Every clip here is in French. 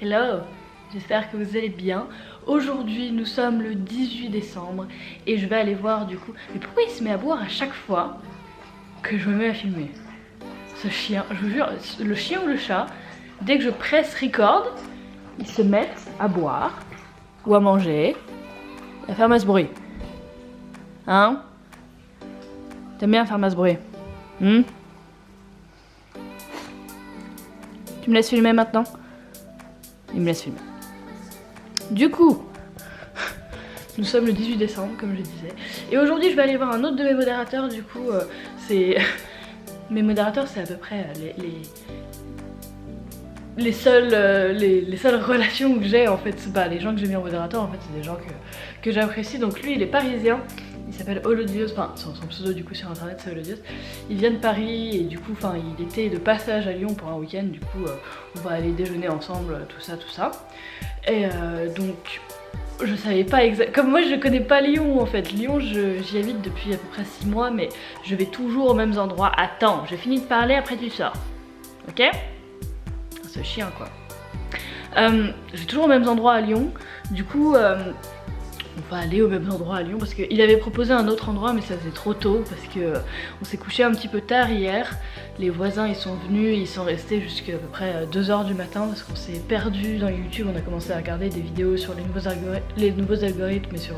Hello, j'espère que vous allez bien. Aujourd'hui nous sommes le 18 décembre et je vais aller voir du coup... Mais pourquoi il se met à boire à chaque fois que je me mets à filmer? Ce chien, je vous jure, le chien ou le chat, dès que je presse record, ils se mettent à boire ou à manger et à faire masse bruit. Hein? T'aimes bien faire masse bruit? Tu me laisses filmer maintenant? Il me laisse filmer. Du coup, nous sommes le 18 décembre, comme je disais. Et aujourd'hui, je vais aller voir un autre de mes modérateurs. Du coup, c'est... Mes modérateurs, c'est à peu près les seules relations que j'ai, en fait. C'est pas les gens que j'ai mis en modérateur, en fait, c'est des gens que j'apprécie. Donc lui, il est parisien. Il s'appelle Olodios, enfin son pseudo du coup sur internet c'est Olodios. Il vient de Paris et du coup il était de passage à Lyon pour un week-end, du coup on va aller déjeuner ensemble, tout ça. Et donc je savais pas exactement, comme moi je connais pas Lyon en fait, Lyon j'y habite depuis à peu près 6 mois mais je vais toujours aux mêmes endroits. Attends, j'ai fini de parler, après tu sors, ok? Ce chien quoi. Je vais toujours aux mêmes endroits à Lyon, du coup on va aller au même endroit à Lyon parce qu'il avait proposé un autre endroit mais ça faisait trop tôt parce que on s'est couché un petit peu tard hier. Les voisins ils sont venus et ils sont restés jusqu'à peu près 2 h du matin parce qu'on s'est perdu dans YouTube. On a commencé à regarder des vidéos sur les nouveaux algorithmes et sur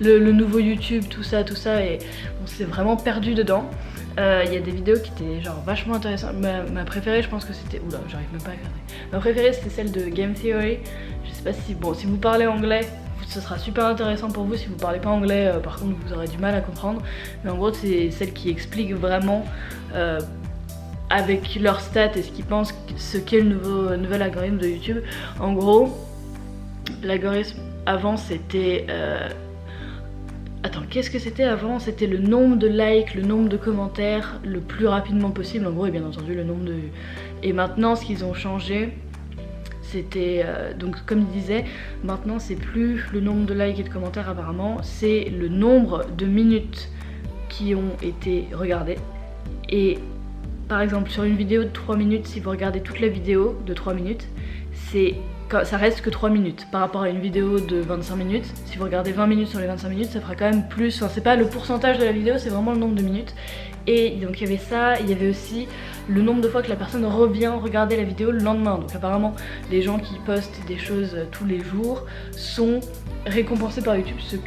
le nouveau YouTube, tout ça et on s'est vraiment perdu dedans. Il y a des vidéos qui étaient genre vachement intéressantes. Ma préférée je pense que c'était... Oula, j'arrive même pas à regarder. Ma préférée c'était celle de Game Theory. Je sais pas si... Bon, si vous parlez anglais, ce sera super intéressant pour vous. Si vous parlez pas anglais, par contre vous aurez du mal à comprendre. Mais en gros c'est celle qui explique vraiment avec leurs stats et ce qu'ils pensent ce qu'est le nouvel algorithme de YouTube. En gros, l'algorithme avant c'était... Attends, qu'est-ce que c'était avant? C'était le nombre de likes, le nombre de commentaires le plus rapidement possible en gros et bien entendu le nombre de vues. Et maintenant ce qu'ils ont changé, c'était donc comme il disait, maintenant c'est plus le nombre de likes et de commentaires apparemment, c'est le nombre de minutes qui ont été regardées. Et par exemple sur une vidéo de 3 minutes, si vous regardez toute la vidéo de 3 minutes, ça reste que 3 minutes par rapport à une vidéo de 25 minutes. Si vous regardez 20 minutes sur les 25 minutes, ça fera quand même plus, enfin c'est pas le pourcentage de la vidéo, c'est vraiment le nombre de minutes. Et donc il y avait ça, il y avait aussi le nombre de fois que la personne revient regarder la vidéo le lendemain. Donc apparemment les gens qui postent des choses tous les jours sont récompensés par YouTube, ce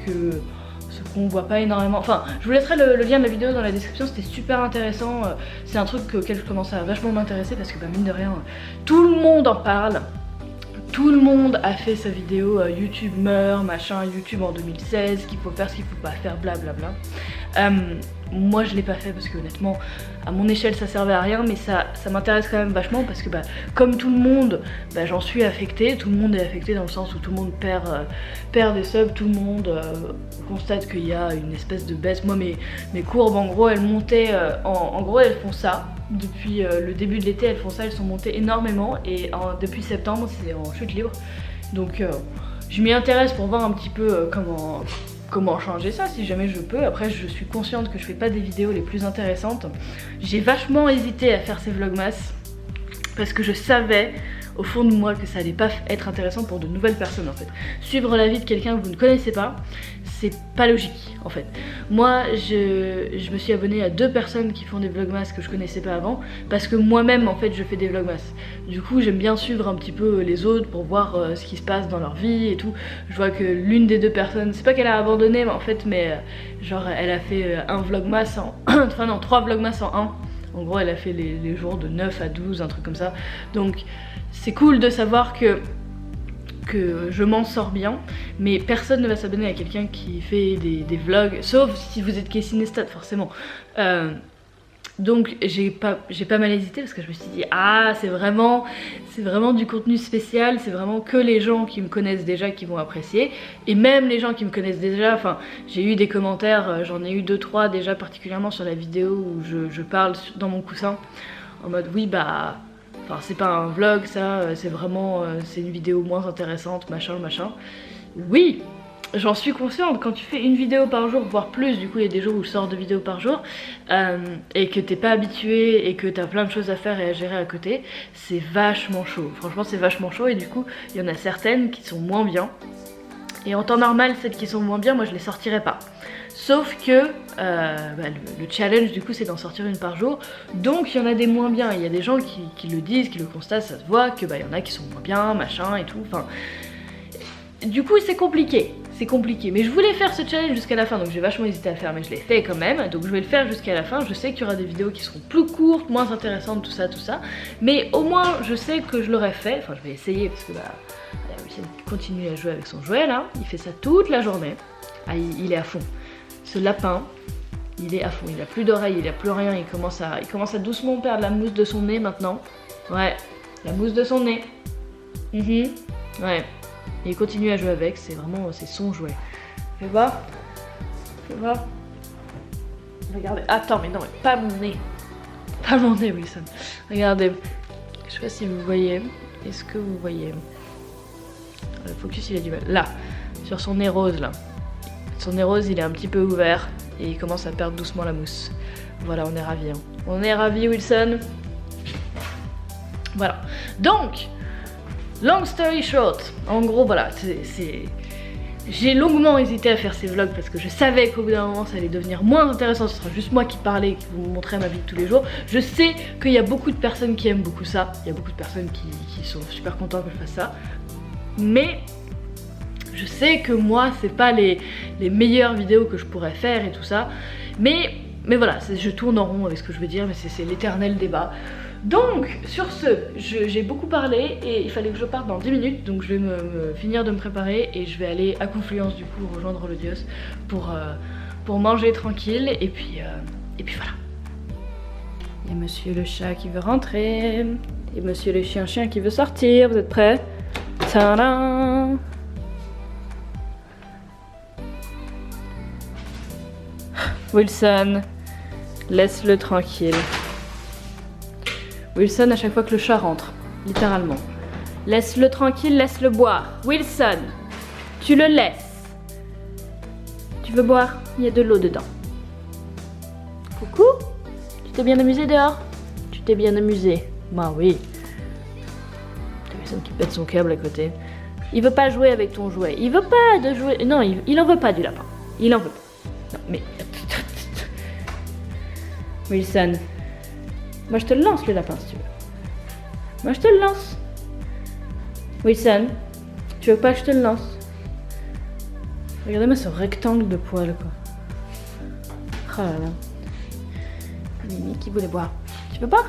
qu'on voit pas énormément. Enfin je vous laisserai le lien de la vidéo dans la description, c'était super intéressant. C'est un truc auquel je commence à vachement m'intéresser parce que mine de rien tout le monde en parle. Tout le monde a fait sa vidéo YouTube meurt, machin, YouTube en 2016, ce qu'il faut faire, ce qu'il faut pas faire, blablabla. Moi je l'ai pas fait parce que honnêtement à mon échelle ça servait à rien, mais ça m'intéresse quand même vachement parce que comme tout le monde j'en suis affectée. Tout le monde est affecté dans le sens où tout le monde perd des subs, tout le monde constate qu'il y a une espèce de baisse. Moi mes courbes en gros elles montaient, en gros elles font ça. Depuis le début de l'été elles font ça, elles sont montées énormément et depuis septembre c'est en chute libre. Donc je m'y intéresse pour voir un petit peu comment changer ça si jamais je peux. Après je suis consciente que je fais pas des vidéos les plus intéressantes. J'ai vachement hésité à faire ces vlogmas parce que je savais au fond de moi que ça allait pas être intéressant pour de nouvelles personnes en fait. Suivre la vie de quelqu'un que vous ne connaissez pas, c'est pas logique en fait. Moi je me suis abonnée à 2 personnes qui font des vlogmas que je connaissais pas avant parce que moi-même en fait je fais des vlogmas. Du coup j'aime bien suivre un petit peu les autres pour voir ce qui se passe dans leur vie et tout. Je vois que l'une des 2 personnes, c'est pas qu'elle a abandonné mais en fait genre elle a fait un vlogmas en... enfin non 3 vlogmas en un. En gros elle a fait les jours de 9 à 12, un truc comme ça. Donc c'est cool de savoir que je m'en sors bien, mais personne ne va s'abonner à quelqu'un qui fait des vlogs, sauf si vous êtes Casey Neistat forcément. Donc j'ai pas mal hésité parce que je me suis dit ah c'est vraiment du contenu spécial, c'est vraiment que les gens qui me connaissent déjà qui vont apprécier. Et même les gens qui me connaissent déjà, enfin j'ai eu des commentaires, j'en ai eu 2-3 déjà particulièrement sur la vidéo où je parle dans mon coussin en mode oui enfin c'est pas un vlog ça, c'est vraiment c'est une vidéo moins intéressante machin. Oui, j'en suis consciente, quand tu fais une vidéo par jour, voire plus, du coup il y a des jours où je sors 2 vidéos par jour, et que t'es pas habitué et que t'as plein de choses à faire et à gérer à côté, c'est vachement chaud. Franchement c'est vachement chaud et du coup il y en a certaines qui sont moins bien. Et en temps normal, celles qui sont moins bien, moi je les sortirai pas. Sauf que le challenge du coup c'est d'en sortir une par jour. Donc il y en a des moins bien. Il y a des gens qui le disent, qui le constatent, ça se voit que il y en a qui sont moins bien, machin et tout. Enfin, du coup c'est compliqué. C'est compliqué. Mais je voulais faire ce challenge jusqu'à la fin. Donc j'ai vachement hésité à le faire, mais je l'ai fait quand même. Donc je vais le faire jusqu'à la fin. Je sais qu'il y aura des vidéos qui seront plus courtes, moins intéressantes, tout ça, tout ça. Mais au moins je sais que je l'aurais fait. Enfin je vais essayer parce que Wilson continue à jouer avec son jouet là. Il fait ça toute la journée. Ah, il est à fond. Ce lapin, il est à fond. Il a plus d'oreilles, il a plus rien. Il commence à doucement perdre la mousse de son nez maintenant. Ouais, la mousse de son nez. Ouais. Et il continue à jouer avec. C'est vraiment, c'est son jouet. Fais voir. Fais voir. Regardez. Attends, mais non, mais pas mon nez. Pas mon nez, Wilson. Regardez. Je sais pas si vous voyez. Est-ce que vous voyez? Le focus il a du mal. Là, sur son nez rose là. Son nez rose il est un petit peu ouvert et il commence à perdre doucement la mousse. Voilà, on est ravis. Hein. On est ravis Wilson. Voilà. Donc, long story short, en gros voilà, j'ai longuement hésité à faire ces vlogs parce que je savais qu'au bout d'un moment ça allait devenir moins intéressant, ce sera juste moi qui parlais et qui vous montrais ma vie de tous les jours. Je sais qu'il y a beaucoup de personnes qui aiment beaucoup ça, il y a beaucoup de personnes qui sont super contents que je fasse ça. Mais je sais que moi c'est pas les meilleures vidéos que je pourrais faire et tout ça. Mais voilà, je tourne en rond avec ce que je veux dire, mais c'est l'éternel débat. Donc sur ce, j'ai beaucoup parlé et il fallait que je parte dans 10 minutes. Donc je vais finir de me préparer et je vais aller à Confluence du coup rejoindre le Dios pour manger tranquille et puis voilà. Il y a monsieur le chat qui veut rentrer et monsieur le chien qui veut sortir. Vous êtes prêts? Tadam! Wilson, laisse-le tranquille. Wilson, à chaque fois que le chat rentre, littéralement. Laisse-le tranquille, laisse-le boire. Wilson, tu le laisses. Tu veux boire? Il y a de l'eau dedans. Coucou? Tu t'es bien amusé dehors? Tu t'es bien amusé? Bah oui. T'as Wilson qui pète son câble à côté. Il veut pas jouer avec ton jouet. Il veut pas de jouer. Non, il en veut pas du lapin. Il en veut pas. Non, mais. Wilson. Moi je te le lance le lapin si tu veux. Moi je te le lance. Wilson, tu veux pas que je te le lance? Regardez-moi ce rectangle de poils quoi. Oh là là. Mimi qui voulait boire. Tu veux pas?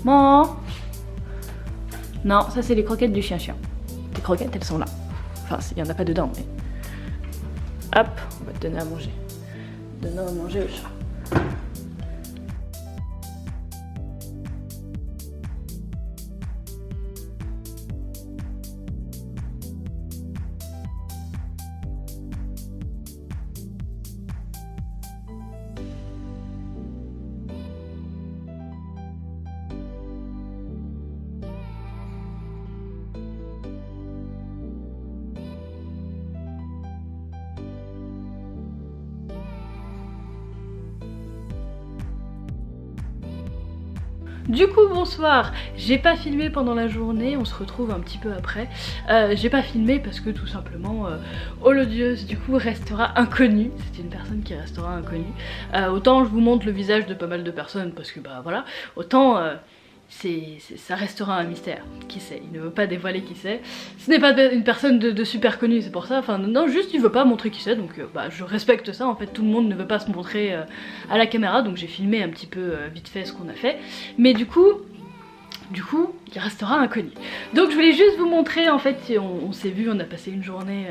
Maman. Non, ça c'est les croquettes du chien. Les croquettes elles sont là. Enfin il y en a pas dedans mais. Hop, on va te donner à manger. Donner à manger au chat. Du coup bonsoir, j'ai pas filmé pendant la journée, on se retrouve un petit peu après. J'ai pas filmé parce que tout simplement Holodieus du coup restera inconnu. C'est une personne qui restera inconnue. Autant je vous montre le visage de pas mal de personnes parce que bah voilà, autant ça restera un mystère. Qui sait? Il ne veut pas dévoiler qui c'est. Ce n'est pas une personne de super connue, c'est pour ça. Enfin non, juste il veut pas montrer qui c'est, donc bah, je respecte ça. En fait tout le monde ne veut pas se montrer à la caméra, donc j'ai filmé un petit peu vite fait ce qu'on a fait. Mais du coup, il restera inconnu. Donc je voulais juste vous montrer, en fait, on s'est vu, on a passé une journée,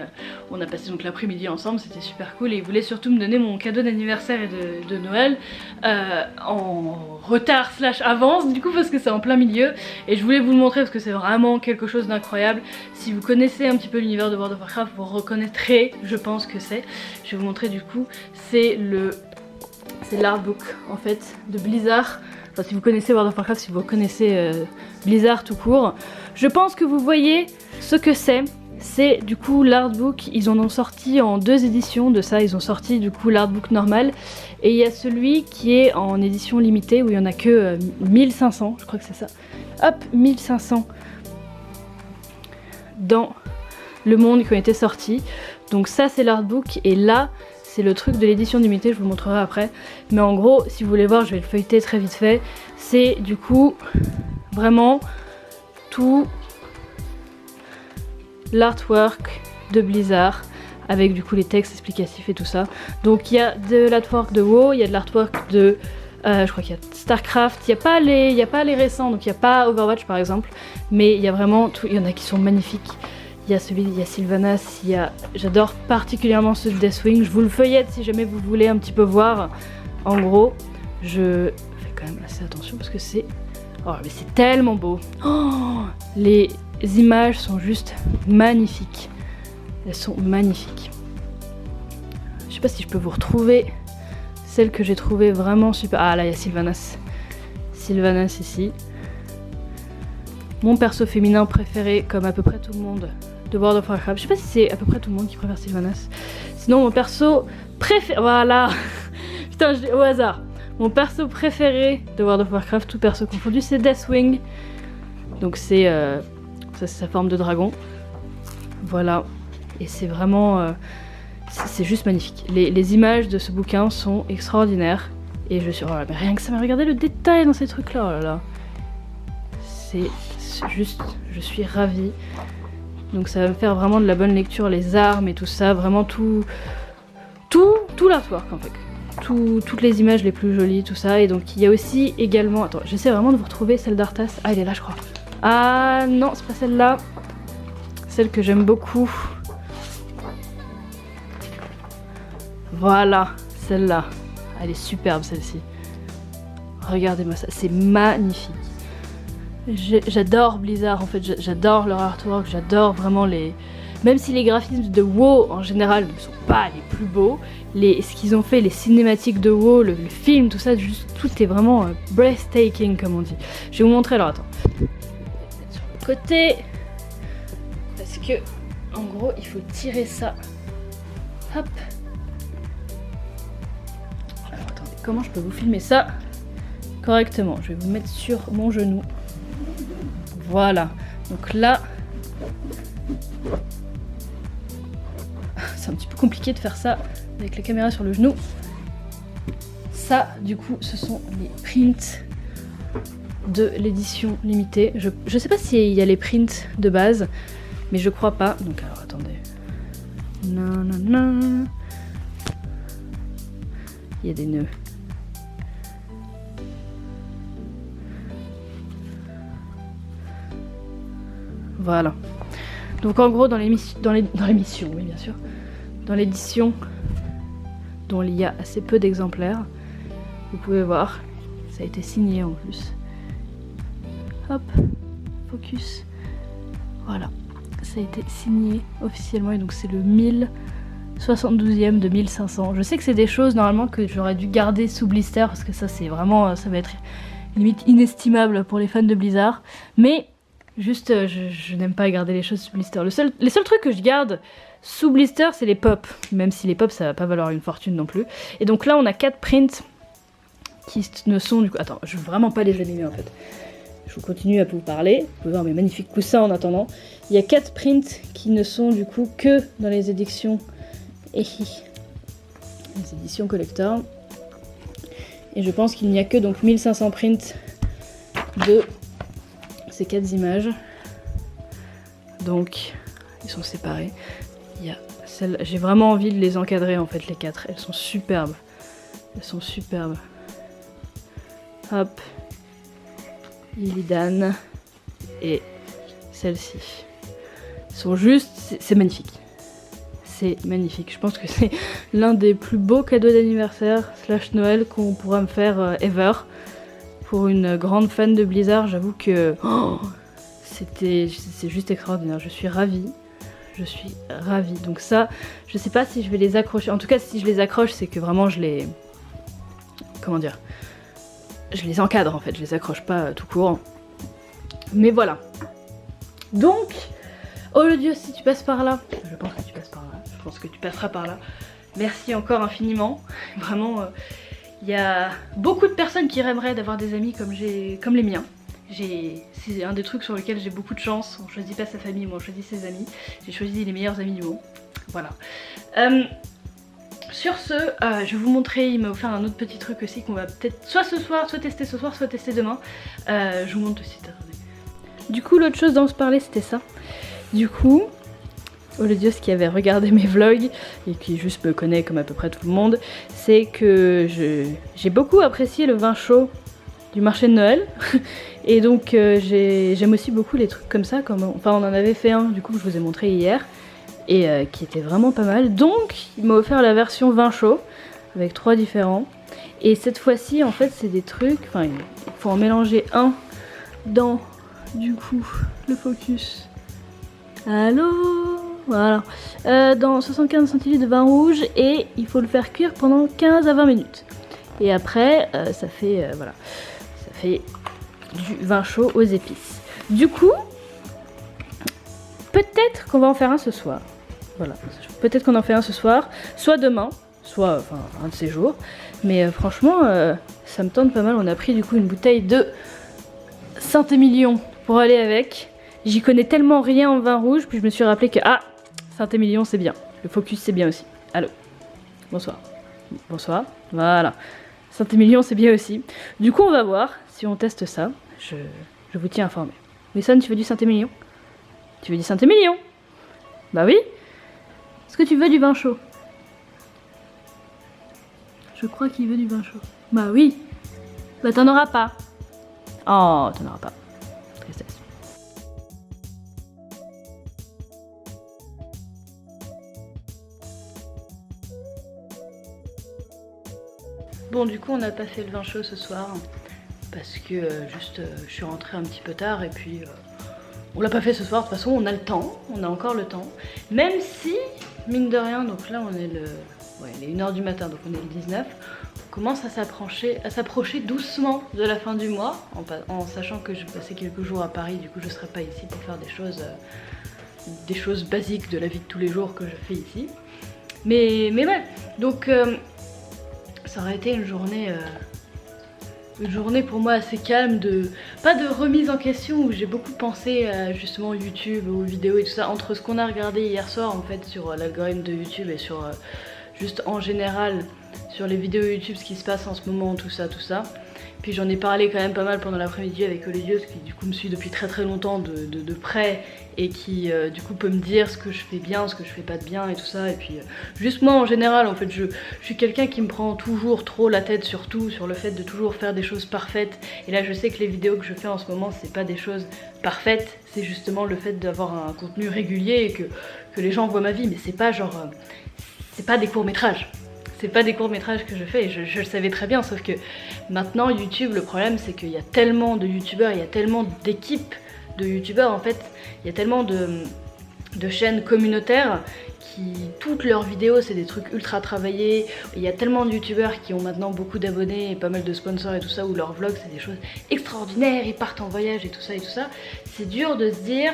on a passé donc l'après-midi ensemble, c'était super cool et il voulait surtout me donner mon cadeau d'anniversaire et de Noël en retard / avance du coup parce que c'est en plein milieu et je voulais vous le montrer parce que c'est vraiment quelque chose d'incroyable. Si vous connaissez un petit peu l'univers de World of Warcraft, vous reconnaîtrez, je pense que c'est. Je vais vous montrer du coup, c'est l'artbook en fait de Blizzard. Enfin, si vous connaissez World of Warcraft, si vous connaissez Blizzard tout court, je pense que vous voyez ce que c'est. c'est du coup l'artbook. Ils en ont sorti en 2 éditions de ça. Ils ont sorti du coup l'artbook normal et il y a celui qui est en édition limitée où il y en a que 1500, je crois que c'est ça. Hop, 1500 dans le monde qui ont été sortis. Donc ça c'est l'artbook et là c'est le truc de l'édition limitée, je vous montrerai après. Mais en gros, si vous voulez voir, je vais le feuilleter très vite fait. C'est du coup vraiment tout l'artwork de Blizzard avec du coup les textes explicatifs et tout ça. Donc il y a de l'artwork de WoW, il y a de l'artwork de je crois qu'il y a Starcraft, il n'y a pas les récents, donc il n'y a pas Overwatch par exemple, mais il y a vraiment tout, il y en a qui sont magnifiques. Il y a Sylvanas, j'adore particulièrement ce de Deathwing, je vous le feuillette si jamais vous voulez un petit peu voir. En gros, je fais quand même assez attention parce que c'est... Oh mais c'est tellement beau. Oh, les images sont juste magnifiques. Elles sont magnifiques. Je sais pas si je peux vous retrouver celle que j'ai trouvée vraiment super. Ah là il y a Sylvanas. Sylvanas ici. Mon perso féminin préféré comme à peu près tout le monde de World of Warcraft. Je sais pas si c'est à peu près tout le monde qui préfère Sylvanas. Sinon mon perso préféré... Voilà. Putain je l'ai au hasard. Mon perso préféré de World of Warcraft, tout perso confondu, c'est Deathwing. Donc c'est ça c'est sa forme de dragon. Voilà. Et c'est vraiment... c'est juste magnifique. Les images de ce bouquin sont extraordinaires. Et je suis... Oh là, mais rien que ça, mais regardez le détail dans ces trucs-là. Oh là là. C'est juste... Je suis ravie. Donc ça va me faire vraiment de la bonne lecture, les armes et tout ça. Vraiment tout l'artwork en fait. Toutes les images les plus jolies, tout ça. Et donc il y a aussi également... Attends, j'essaie vraiment de vous retrouver celle d'Arthas. Ah, elle est là je crois. Ah non, c'est pas celle-là. Celle que j'aime beaucoup. Voilà, celle-là. Elle est superbe celle-ci. Regardez-moi ça, c'est magnifique. J'adore Blizzard en fait, j'adore leur artwork, j'adore vraiment les... Même si les graphismes de WoW en général ne sont pas les plus beaux, ce qu'ils ont fait, les cinématiques de WoW, le film, tout ça, juste, tout est vraiment breathtaking comme on dit. Je vais vous montrer, alors attends. Je vais mettre sur le côté. Parce que, en gros, il faut tirer ça. Hop. Alors attendez, comment je peux vous filmer ça correctement? Je vais vous mettre sur mon genou. Voilà. Donc là... C'est un petit peu compliqué de faire ça avec la caméra sur le genou. Ça, du coup, ce sont les prints de l'édition limitée. Je sais pas s'il y a les prints de base, mais je crois pas. Donc alors, attendez. Non. Il y a des nœuds. Voilà. Donc en gros, dans l'émission, oui bien sûr, dans l'édition dont il y a assez peu d'exemplaires, vous pouvez voir, ça a été signé en plus. Hop, focus. Voilà, ça a été signé officiellement et donc c'est le 1072e de 1500. Je sais que c'est des choses normalement que j'aurais dû garder sous blister parce que ça c'est vraiment, ça va être limite inestimable pour les fans de Blizzard, mais juste, je n'aime pas garder les choses sous blister. Les seuls trucs que je garde sous blister, c'est les pops. Même si les pops, ça va pas valoir une fortune non plus. Et donc là, on a 4 prints qui ne sont du coup... Attends, je veux vraiment pas les abîmer en fait. Je continue à vous parler. Vous pouvez voir mes magnifiques coussins en attendant. Il y a 4 prints qui ne sont du coup que dans les éditions... les éditions collector. Et je pense qu'il n'y a que donc 1500 prints de... ces 4 images, donc ils sont séparés. Il y a celle, j'ai vraiment envie de les encadrer en fait les 4. Elles sont superbes. Elles sont superbes. Hop, Illidan et celle-ci. Elles sont juste, c'est magnifique. C'est magnifique. Je pense que c'est l'un des plus beaux cadeaux d'anniversaire / Noël qu'on pourra me faire ever. Pour une grande fan de Blizzard, j'avoue que c'est juste extraordinaire. Je suis ravie. Je suis ravie. Donc ça, je sais pas si je vais les accrocher. En tout cas, si je les accroche, c'est que vraiment je les... Comment dire? Je les encadre en fait. Je les accroche pas tout court. Mais voilà. Donc, Oh le Dieu, si tu passes par là, je pense que tu passes par là, je pense que tu passeras par là. Merci encore infiniment. Vraiment, il y a beaucoup de personnes qui rêveraient d'avoir des amis comme les miens. C'est un des trucs sur lesquels j'ai beaucoup de chance. On choisit pas sa famille, mais on choisit ses amis. J'ai choisi les meilleurs amis du monde. Voilà. Sur ce, je vais vous montrer, il m'a offert un autre petit truc aussi qu'on va peut-être soit ce soir, soit tester ce soir, soit tester demain. Je vous montre aussi, attendez. Du coup, l'autre chose dont on se parlait, c'était ça. Du coup, Oledios qui avait regardé mes vlogs et qui juste me connaît comme à peu près tout le monde, c'est que j'ai beaucoup apprécié le vin chaud du marché de Noël. Et donc j'aime aussi beaucoup les trucs comme ça, enfin on en avait fait un du coup que je vous ai montré hier et qui était vraiment pas mal. Donc il m'a offert la version vin chaud avec 3 différents. Et cette fois-ci en fait c'est des trucs, enfin il faut en mélanger un dans du coup le focus. Allô, voilà. Dans 75 centilitres de vin rouge et il faut le faire cuire pendant 15 à 20 minutes. Et après ça fait voilà, ça fait du vin chaud aux épices. Du coup, peut-être qu'on va en faire un ce soir. Voilà, peut-être qu'on en fait un ce soir, soit demain, soit enfin un de ces jours. Mais franchement, ça me tente pas mal. On a pris du coup une bouteille de Saint-Émilion pour aller avec. J'y connais tellement rien en vin rouge, puis je me suis rappelé que ah, Saint-Émilion c'est bien. Le focus c'est bien aussi. Allô, bonsoir. Bonsoir, voilà. Saint-Émilion c'est bien aussi. Du coup on va voir si on teste ça. Je vous tiens informé. Wilson, tu veux du Saint-Émilion? Tu veux du Saint-Émilion? Bah oui. Est-ce que tu veux du vin chaud? Je crois qu'il veut du vin chaud. Bah oui. Bah t'en auras pas. Oh, t'en auras pas. Tristesse. Bon, du coup, on n'a pas fait le vin chaud ce soir. Parce que je suis rentrée un petit peu tard et puis on l'a pas fait ce soir. De toute façon on a le temps, on a encore le temps. Même si, mine de rien, donc là on est il est 1h du matin, donc on est le 19. On commence à s'approcher doucement de la fin du mois, en sachant que je vais passer quelques jours à Paris, du coup je serai pas ici pour faire des choses basiques de la vie de tous les jours que je fais ici. Mais ouais, donc ça aurait été une journée pour moi assez calme, pas de remise en question, où j'ai beaucoup pensé à justement YouTube, aux vidéos et tout ça, entre ce qu'on a regardé hier soir en fait sur l'algorithme de YouTube et sur juste en général sur les vidéos YouTube, ce qui se passe en ce moment, tout ça. Puis j'en ai parlé quand même pas mal pendant l'après-midi avec Oledios qui du coup me suit depuis très longtemps de près et qui du coup peut me dire ce que je fais bien, ce que je fais pas de bien et tout ça. Et puis juste moi en général en fait je suis quelqu'un qui me prend toujours trop la tête sur tout, sur le fait de toujours faire des choses parfaites. Et là je sais que les vidéos que je fais en ce moment c'est pas des choses parfaites, c'est justement le fait d'avoir un contenu régulier et que les gens voient ma vie, mais c'est pas genre c'est pas des courts-métrages. C'est pas des courts-métrages que je fais, je le savais très bien, sauf que maintenant YouTube, le problème c'est qu'il y a tellement de youtubeurs, il y a tellement d'équipes de youtubeurs en fait, il y a tellement de chaînes communautaires qui, toutes leurs vidéos c'est des trucs ultra travaillés, il y a tellement de youtubeurs qui ont maintenant beaucoup d'abonnés et pas mal de sponsors et tout ça, où leurs vlogs c'est des choses extraordinaires, ils partent en voyage et tout ça, c'est dur de se dire...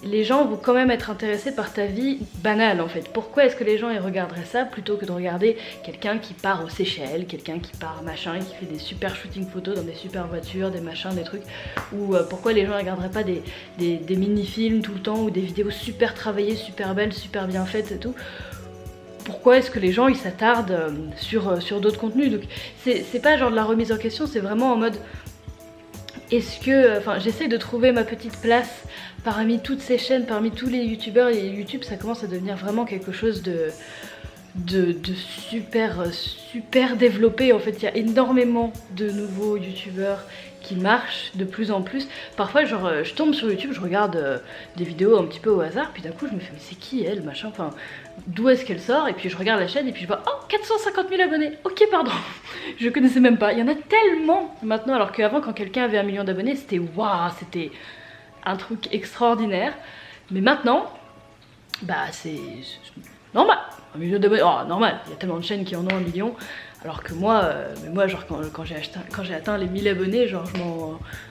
Les gens vont quand même être intéressés par ta vie banale en fait. Pourquoi est-ce que les gens ils regarderaient ça plutôt que de regarder quelqu'un qui part aux Seychelles, quelqu'un qui part machin, qui fait des super shooting photos dans des super voitures, des machins, des trucs. Ou pourquoi les gens regarderaient pas des mini-films tout le temps ou des vidéos super travaillées, super belles, super bien faites et tout. Pourquoi est-ce que les gens ils s'attardent sur d'autres contenus? Donc c'est pas genre de la remise en question, c'est vraiment en mode... Est-ce que, enfin j'essaie de trouver ma petite place parmi toutes ces chaînes, parmi tous les youtubeurs, et YouTube ça commence à devenir vraiment quelque chose de super développé. En fait il y a énormément de nouveaux youtubeurs qui marchent de plus en plus. Parfois genre je tombe sur YouTube, je regarde des vidéos un petit peu au hasard, puis d'un coup je me fais mais c'est qui elle, machin, enfin d'où est-ce qu'elle sort, et puis je regarde la chaîne et puis je vois oh 450 000 abonnés, ok pardon, je connaissais même pas, il y en a tellement maintenant, alors qu'avant quand quelqu'un avait 1 million d'abonnés c'était waouh, c'était un truc extraordinaire, mais maintenant bah c'est normal, 1 million d'abonnés, oh normal, il y a tellement de chaînes qui en ont 1 million. Alors que moi, genre quand j'ai atteint les 1000 abonnés, genre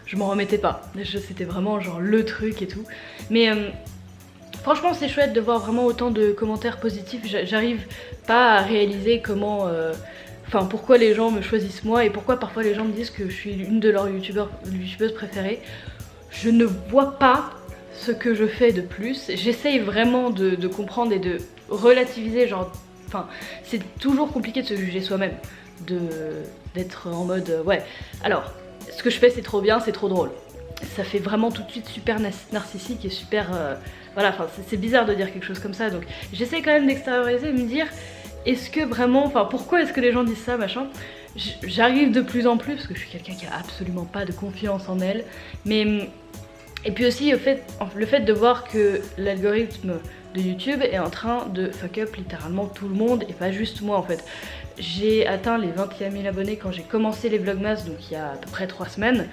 je m'en remettais pas. C'était vraiment genre le truc et tout. Mais franchement c'est chouette de voir vraiment autant de commentaires positifs. J'arrive pas à réaliser comment... Enfin, pourquoi les gens me choisissent moi et pourquoi parfois les gens me disent que je suis une de leurs youtubeuses préférées. Je ne vois pas ce que je fais de plus. J'essaye vraiment de comprendre et de relativiser, genre... Enfin, c'est toujours compliqué de se juger soi-même, d'être en mode ouais. Alors, ce que je fais c'est trop bien, c'est trop drôle. Ça fait vraiment tout de suite super narcissique et super... voilà, enfin c'est bizarre de dire quelque chose comme ça, donc j'essaie quand même d'extérioriser et de me dire... Est-ce que vraiment, enfin pourquoi est-ce que les gens disent ça, machin? J'arrive de plus en plus, parce que je suis quelqu'un qui a absolument pas de confiance en elle, mais... Et puis aussi le fait de voir que l'algorithme de YouTube est en train de fuck up littéralement tout le monde, et pas juste moi en fait. J'ai atteint les 21 000 abonnés quand j'ai commencé les Vlogmas, donc il y a à peu près 3 semaines,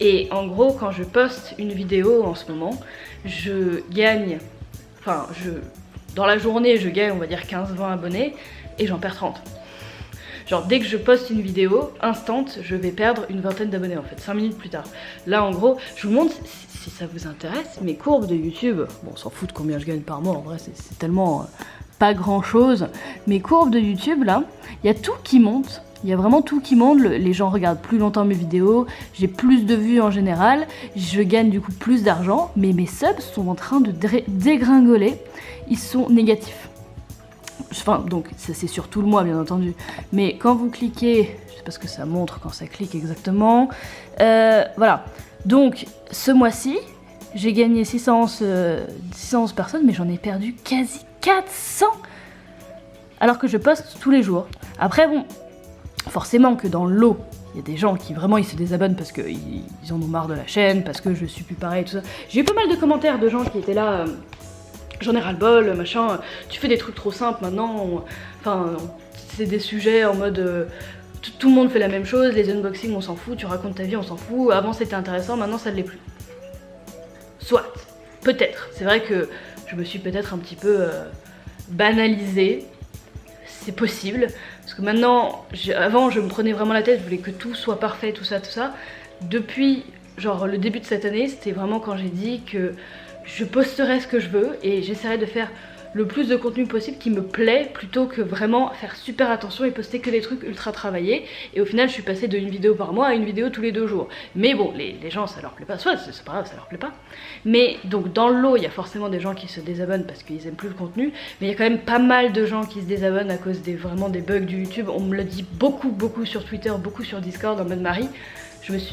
et en gros quand je poste une vidéo en ce moment, je gagne, enfin dans la journée je gagne on va dire 15-20 abonnés, et j'en perds 30. Genre dès que je poste une vidéo, instant, je vais perdre une vingtaine d'abonnés en fait, 5 minutes plus tard. Là en gros, je vous montre, si ça vous intéresse, mes courbes de YouTube. Bon, on s'en fout de combien je gagne par mois, en vrai c'est tellement pas grand chose. Mes courbes de YouTube là, il y a tout qui monte. Il y a vraiment tout qui monte, les gens regardent plus longtemps mes vidéos, j'ai plus de vues en général, je gagne du coup plus d'argent, mais mes subs sont en train de dégringoler, ils sont négatifs. Enfin, donc ça c'est sur tout le mois bien entendu, mais quand vous cliquez, je sais pas ce que ça montre quand ça clique exactement, voilà. Donc ce mois-ci, j'ai gagné 611 personnes, mais j'en ai perdu quasi 400, alors que je poste tous les jours. Après bon, forcément que dans le lot, il y a des gens qui vraiment ils se désabonnent parce qu'ils en ont marre de la chaîne, parce que je suis plus pareil, tout ça. J'ai eu pas mal de commentaires de gens qui étaient là... J'en ai ras-le-bol, machin, tu fais des trucs trop simples maintenant, enfin, c'est des sujets en mode, tout le monde fait la même chose, les unboxings on s'en fout, tu racontes ta vie on s'en fout, avant c'était intéressant, maintenant ça ne l'est plus. Soit, peut-être, c'est vrai que je me suis peut-être un petit peu banalisée, c'est possible, parce que maintenant, avant je me prenais vraiment la tête, je voulais que tout soit parfait, tout ça, depuis genre le début de cette année, c'était vraiment quand j'ai dit que je posterai ce que je veux et j'essaierai de faire le plus de contenu possible qui me plaît plutôt que vraiment faire super attention et poster que des trucs ultra travaillés. Et au final je suis passée d'une vidéo par mois à une vidéo tous les 2 jours. Mais bon, les gens ça leur plaît pas, soit c'est pas grave, ça leur plaît pas. Mais donc dans le lot il y a forcément des gens qui se désabonnent parce qu'ils aiment plus le contenu, mais il y a quand même pas mal de gens qui se désabonnent à cause vraiment des bugs du YouTube. On me le dit beaucoup sur Twitter, beaucoup sur Discord en mode Marie.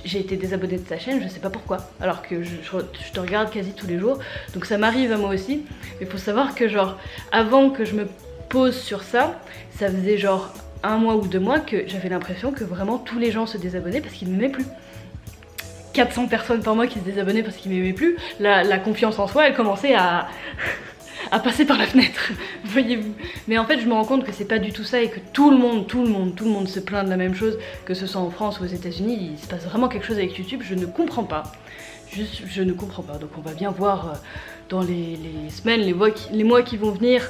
J'ai été désabonnée de ta chaîne, je sais pas pourquoi, alors que je te regarde quasi tous les jours, donc ça m'arrive à moi aussi. Mais faut savoir que genre, avant que je me pose sur ça, ça faisait genre 1 mois ou 2 mois que j'avais l'impression que vraiment tous les gens se désabonnaient parce qu'ils ne m'aimaient plus. 400 personnes par mois qui se désabonnaient parce qu'ils m'aimaient plus, la confiance en soi elle commençait à passer par la fenêtre, voyez-vous. Mais en fait je me rends compte que c'est pas du tout ça et que tout le monde se plaint de la même chose, que ce soit en France ou aux États-Unis. Il se passe vraiment quelque chose avec YouTube, je ne comprends pas. Juste, je ne comprends pas. Donc on va bien voir dans les semaines, les mois qui vont venir,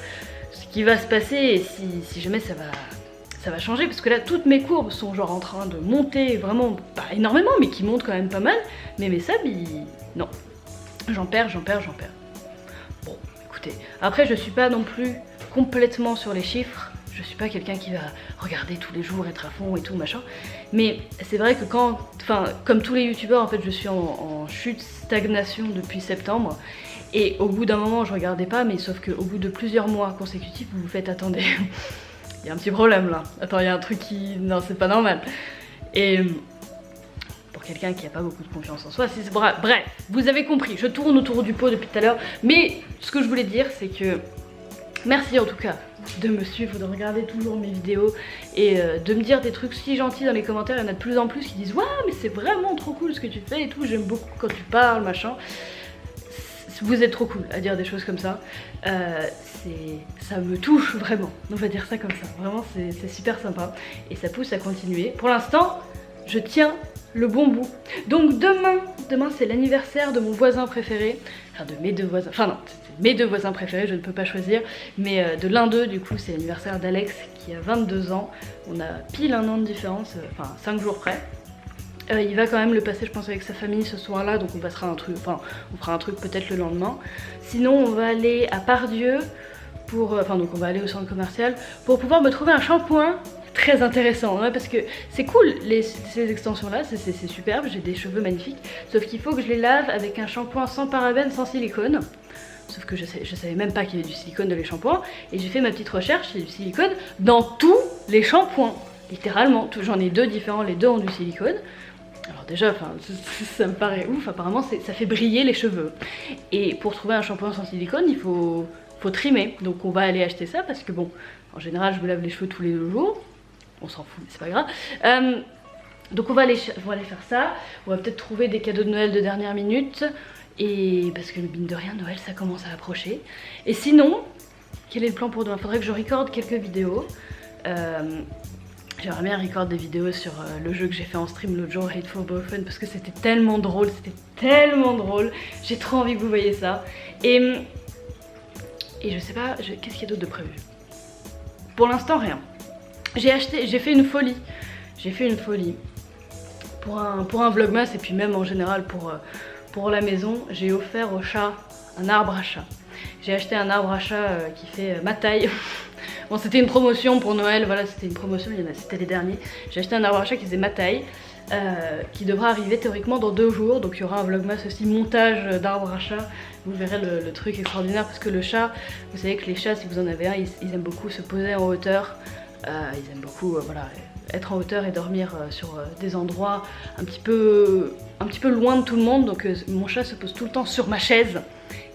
ce qui va se passer et si jamais ça va changer, parce que là toutes mes courbes sont genre en train de monter vraiment, pas énormément, mais qui montent quand même pas mal. Mais mes subs, non. J'en perds. Bon. Après je suis pas non plus complètement sur les chiffres, je suis pas quelqu'un qui va regarder tous les jours, être à fond et tout machin, mais c'est vrai que comme tous les youtubeurs en fait je suis en chute, stagnation depuis septembre, et au bout d'un moment je regardais pas, mais sauf qu'au bout de plusieurs mois consécutifs vous vous faites attendez, il y a un petit problème là, attends il y a un truc qui... non c'est pas normal, et... quelqu'un qui a pas beaucoup de confiance en soi, bref, vous avez compris, je tourne autour du pot depuis tout à l'heure, mais ce que je voulais dire c'est que merci en tout cas de me suivre, de regarder toujours mes vidéos et de me dire des trucs si gentils dans les commentaires. Il y en a de plus en plus qui disent waouh mais c'est vraiment trop cool ce que tu fais et tout, j'aime beaucoup quand tu parles machin. Vous êtes trop cool à dire des choses comme ça, ça me touche vraiment, on va dire ça comme ça, vraiment c'est super sympa et ça pousse à continuer. Pour l'instant je tiens le bon bout. Donc demain c'est l'anniversaire de mon voisin préféré, enfin de mes 2 voisins, enfin non, c'est mes 2 voisins préférés, je ne peux pas choisir, mais de l'un d'eux du coup c'est l'anniversaire d'Alex qui a 22 ans, on a pile 1 an de différence, enfin 5 jours près. Il va quand même le passer je pense avec sa famille ce soir-là, donc on passera un truc, enfin on fera un truc peut-être le lendemain. Sinon on va aller à Pardieu pour, donc on va aller au centre commercial pour pouvoir me trouver un shampoing très intéressant, hein, parce que c'est cool ces extensions là, c'est superbe, j'ai des cheveux magnifiques, sauf qu'il faut que je les lave avec un shampoing sans parabènes, sans silicone. Sauf que je savais même pas qu'il y avait du silicone dans les shampoings, et j'ai fait ma petite recherche, il y a du silicone dans tous les shampoings, littéralement, j'en ai 2 différents, les 2 ont du silicone. Alors déjà, ça me paraît ouf, apparemment ça fait briller les cheveux. Et pour trouver un shampoing sans silicone, il faut trimer. Donc on va aller acheter ça parce que bon, en général je me lave les cheveux tous les 2 jours. On s'en fout, mais c'est pas grave. Donc on va aller faire ça. On va peut-être trouver des cadeaux de Noël de dernière minute. Et parce que mine de rien, Noël ça commence à approcher. Et sinon, quel est le plan pour demain? Faudrait que je recorde quelques vidéos. J'aimerais bien record des vidéos sur le jeu que j'ai fait en stream l'autre jour, Hateful Boyfriend, parce que c'était tellement drôle, j'ai trop envie que vous voyez ça. Et je sais pas, qu'est-ce qu'il y a d'autre de prévu? Pour l'instant rien. J'ai fait une folie. Pour un vlogmas et puis même en général pour la maison, j'ai offert au chat un arbre à chat. J'ai acheté un arbre à chat qui fait ma taille. Bon, c'était une promotion pour Noël, voilà, c'était une promotion, c'était les derniers. J'ai acheté un arbre à chat qui faisait ma taille, qui devra arriver théoriquement dans 2 jours. Donc il y aura un vlogmas aussi, montage d'arbre à chat. Vous verrez le truc extraordinaire parce que le chat, vous savez que les chats, si vous en avez un, ils aiment beaucoup se poser en hauteur. Ils aiment beaucoup voilà, être en hauteur et dormir sur des endroits un petit peu loin de tout le monde. Donc mon chat se pose tout le temps sur ma chaise.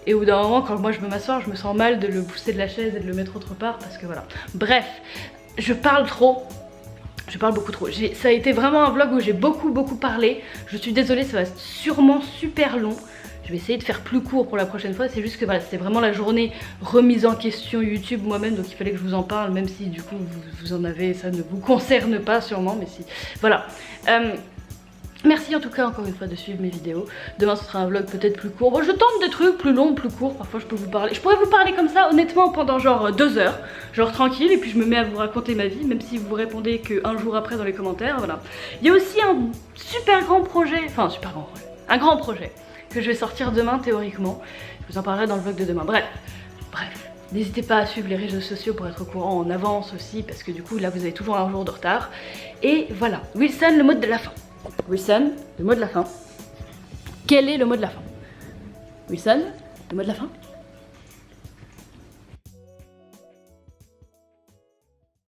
Et au bout d'un moment, quand moi je veux m'asseoir, je me sens mal de le pousser de la chaise et de le mettre autre part parce que voilà. Bref, je parle trop. Je parle beaucoup trop. Ça a été vraiment un vlog où j'ai beaucoup parlé. Je suis désolée, ça va être sûrement super long. Je vais essayer de faire plus court pour la prochaine fois. C'est juste que voilà, c'était vraiment la journée remise en question YouTube moi-même. Donc il fallait que je vous en parle, même si du coup vous en avez, ça ne vous concerne pas sûrement. Mais si, voilà. Merci en tout cas encore une fois de suivre mes vidéos. Demain ce sera un vlog peut-être plus court. Bon, je tente des trucs plus longs, plus courts. Parfois je peux vous parler. Je pourrais vous parler comme ça honnêtement pendant genre 2 heures. Genre tranquille, et puis je me mets à vous raconter ma vie. Même si vous répondez qu'un jour après dans les commentaires. Voilà. Il y a aussi un super grand projet. Enfin super grand projet. Un grand projet que je vais sortir demain théoriquement. Je vous en parlerai dans le vlog de demain. Bref. N'hésitez pas à suivre les réseaux sociaux pour être au courant en avance aussi. Parce que du coup là vous avez toujours un jour de retard. Et voilà. Wilson, le mot de la fin. Wilson, le mot de la fin. Quel est le mot de la fin? Wilson, le mot de la fin?